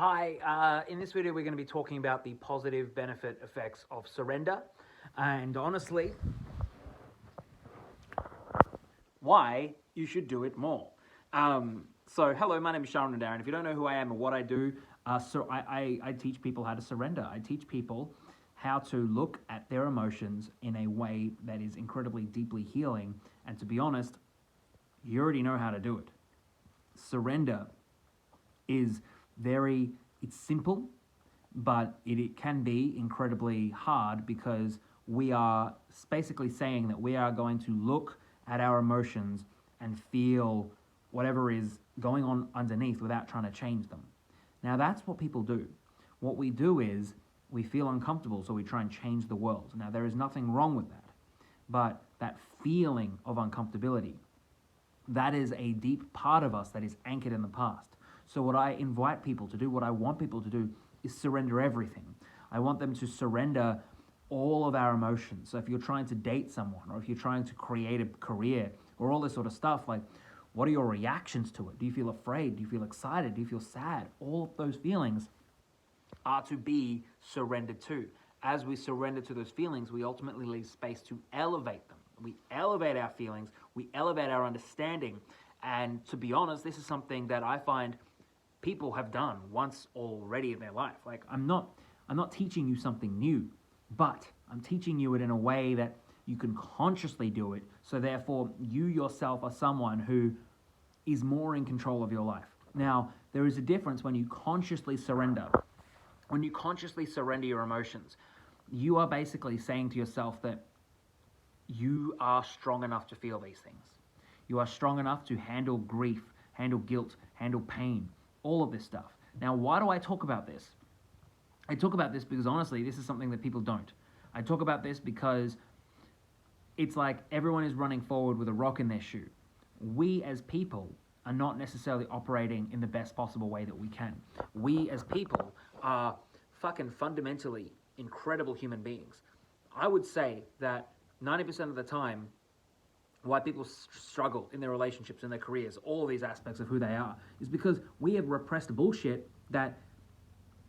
Hi, in this video we're going to be talking about the positive benefit effects of surrender and honestly, why you should do it more. Hello, my name is Sharam Namdarian. If you don't know who I am and what I do, I teach people how to surrender. I teach people how to look at their emotions in a way that is incredibly deeply healing, and to be honest, you already know how to do it. Surrender is it's simple, but it can be incredibly hard because we are basically saying that we are going to look at our emotions and feel whatever is going on underneath without trying to change them. Now that's what people do. What we do is we feel uncomfortable, so we try and change the world. Now there is nothing wrong with that, but that feeling of uncomfortability, that is a deep part of us that is anchored in the past. So what I invite people to do, what I want people to do, is surrender everything. I want them to surrender all of our emotions. So if you're trying to date someone, or if you're trying to create a career, or all this sort of stuff, like, what are your reactions to it? Do you feel afraid? Do you feel excited? Do you feel sad? All of those feelings are to be surrendered to. As we surrender to those feelings, we ultimately leave space to elevate them. We elevate our feelings, we elevate our understanding. And to be honest, this is something that I find people have done once already in their life. Like, I'm not teaching you something new, but I'm teaching you it in a way that you can consciously do it. So therefore, you yourself are someone who is more in control of your life. Now, there is a difference when you consciously surrender. When you consciously surrender your emotions, you are basically saying to yourself that you are strong enough to feel these things. You are strong enough to handle grief, handle guilt, handle pain, all of this stuff. Now, why do I talk about this? I talk about this because honestly, this is something that people don't. I talk about this because it's like everyone is running forward with a rock in their shoe. We as people are not necessarily operating in the best possible way that we can. We as people are fucking fundamentally incredible human beings. I would say that 90% of the time, why people struggle in their relationships, in their careers, all these aspects of who they are, is because we have repressed bullshit that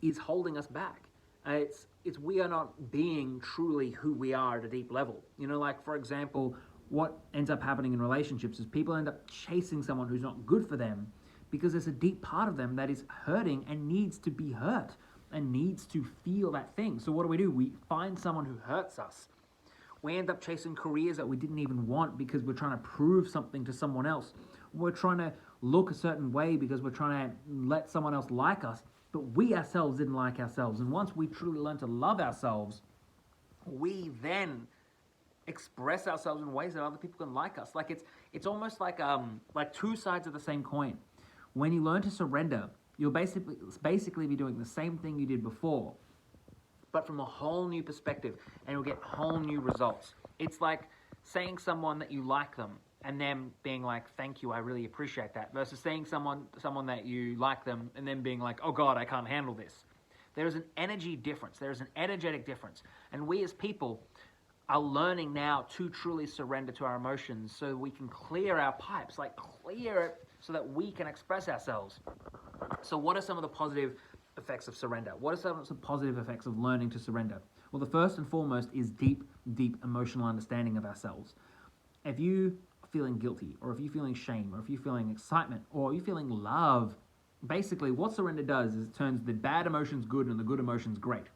is holding us back. It's we are not being truly who we are at a deep level. You know, like, for example, what ends up happening in relationships is people end up chasing someone who's not good for them because there's a deep part of them that is hurting and needs to be hurt and needs to feel that thing. So what do? We find someone who hurts us. We end up chasing careers that we didn't even want because we're trying to prove something to someone else. We're trying to look a certain way because we're trying to let someone else like us, but we ourselves didn't like ourselves. And once we truly learn to love ourselves, we then express ourselves in ways that other people can like us. Like it's almost like two sides of the same coin. When you learn to surrender, you'll basically be doing the same thing you did before, but from a whole new perspective, and you'll get whole new results. It's like saying someone that you like them and them being like, thank you, I really appreciate that, versus saying someone that you like them and then being like, oh God, I can't handle this. There is an energy difference. There is an energetic difference. And we as people are learning now to truly surrender to our emotions so we can clear our pipes, like clear it so that we can express ourselves. So what are some of the positive effects of surrender? What are some of the positive effects of learning to surrender? Well, the first and foremost is deep emotional understanding of ourselves. If you are feeling guilty, or if you're feeling shame, or if you're feeling excitement, or you're feeling love, basically what surrender does is it turns the bad emotions good and the good emotions great.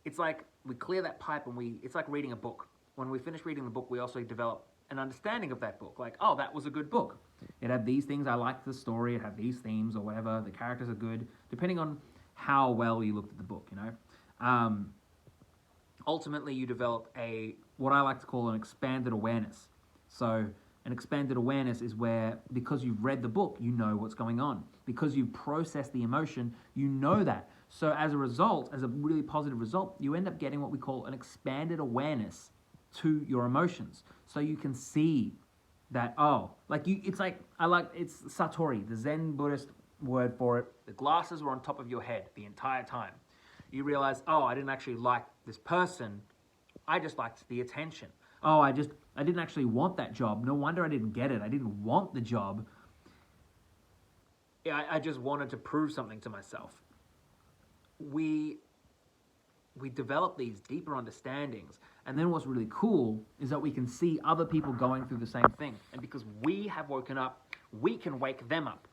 It's like we clear that pipe and it's like reading a book. When we finish reading the book, we also develop an understanding of that book. Like, oh, that was a good book. It had these things, I liked the story, it had these themes or whatever, the characters are good, depending on how well you looked at the book, you know. Ultimately, you develop what I like to call an expanded awareness. So an expanded awareness is where, because you've read the book, you know what's going on. Because you've processed the emotion, you know that. So as a result, as a really positive result, you end up getting what we call an expanded awareness to your emotions. So you can see that, it's Satori, the Zen Buddhist word for it. The glasses were on top of your head the entire time. You realize, oh, I didn't actually like this person. I just liked the attention. Oh, I I didn't actually want that job. No wonder I didn't get it. I didn't want the job. I just wanted to prove something to myself. We develop these deeper understandings, and then what's really cool is that we can see other people going through the same thing, and because we have woken up, we can wake them up.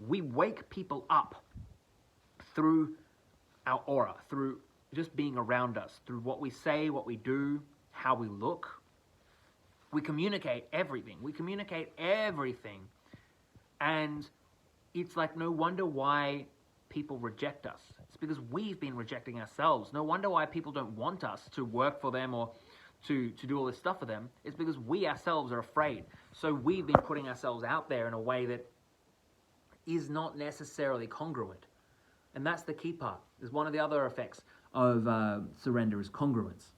We wake people up through our aura, through just being around us, through what we say, what we do, how we look. We communicate everything. And it's like, no wonder why people reject us. It's because we've been rejecting ourselves. No wonder why people don't want us to work for them or to do all this stuff for them. It's because we ourselves are afraid. So we've been putting ourselves out there in a way that is not necessarily congruent. And that's the key part. Is one of the other effects of surrender is congruence.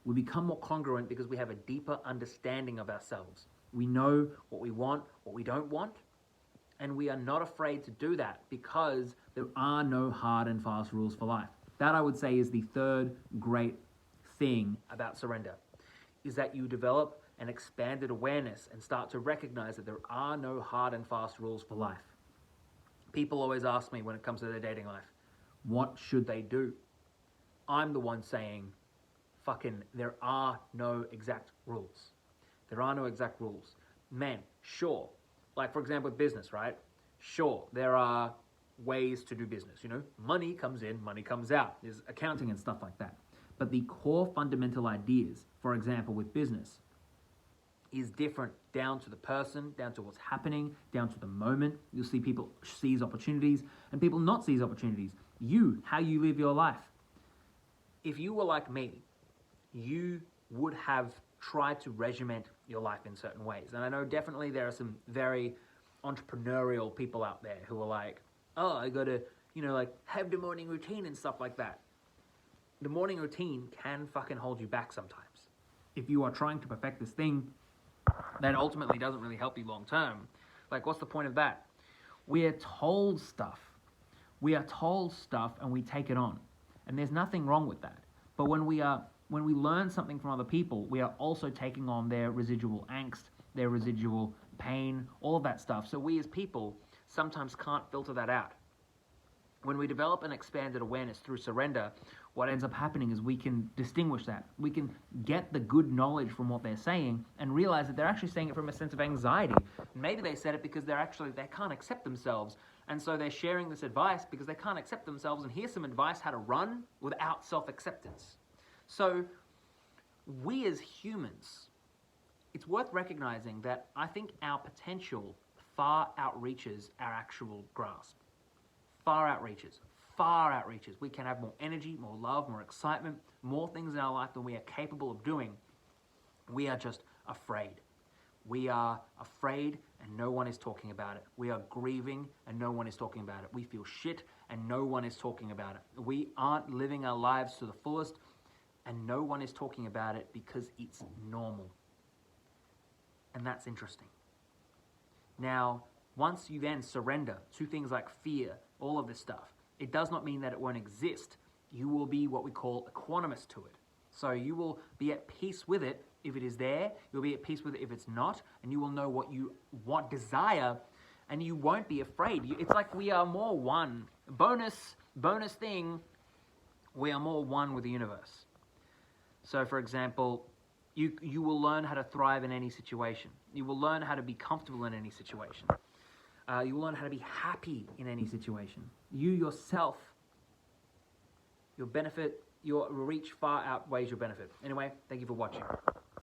We become more congruent because we have a deeper understanding of ourselves. We know what we want, what we don't want, and we are not afraid to do that because there are no hard and fast rules for life. That, I would say, is the third great thing about surrender, is that you develop an expanded awareness and start to recognize that there are no hard and fast rules for life. People always ask me when it comes to their dating life, what should they do? I'm the one saying, fucking, there are no exact rules. There are no exact rules. Men, sure. Like, for example, with business, right? Sure, there are ways to do business. You know, money comes in, money comes out. There's accounting and stuff like that. But the core fundamental ideas, for example, with business, is different down to the person, down to what's happening, down to the moment. You'll see people seize opportunities and people not seize opportunities. How you live your life. If you were like me, you would have tried to regiment your life in certain ways. And I know definitely there are some very entrepreneurial people out there who are like, oh, I gotta, like have the morning routine and stuff like that. The morning routine can fucking hold you back sometimes. If you are trying to perfect this thing that ultimately doesn't really help you long term, like what's the point of that? We are told stuff. And we take it on. And there's nothing wrong with that. But when we learn something from other people, we are also taking on their residual angst, their residual pain, all of that stuff. So we as people sometimes can't filter that out. When we develop an expanded awareness through surrender, what ends up happening is we can distinguish that. We can get the good knowledge from what they're saying and realize that they're actually saying it from a sense of anxiety. Maybe they said it because they can't accept themselves. And so they're sharing this advice because they can't accept themselves, and here's some advice how to run without self-acceptance. So we as humans, it's worth recognizing that I think our potential far outreaches our actual grasp. Far outreaches. We can have more energy, more love, more excitement, more things in our life than we are capable of doing. We are just afraid. We are afraid and no one is talking about it. We are grieving and no one is talking about it. We feel shit and no one is talking about it. We aren't living our lives to the fullest and no one is talking about it because it's normal. And that's interesting. Now, once you then surrender to things like fear, all of this stuff, it does not mean that it won't exist. You will be what we call equanimous to it. So you will be at peace with it if it is there, you'll be at peace with it if it's not, and you will know what you want, desire, and you won't be afraid. It's like we are more one. Bonus thing, we are more one with the universe. So for example, you will learn how to thrive in any situation. You will learn how to be comfortable in any situation. You will learn how to be happy in any situation. You yourself, your benefit, your reach far outweighs your benefit. Anyway, thank you for watching.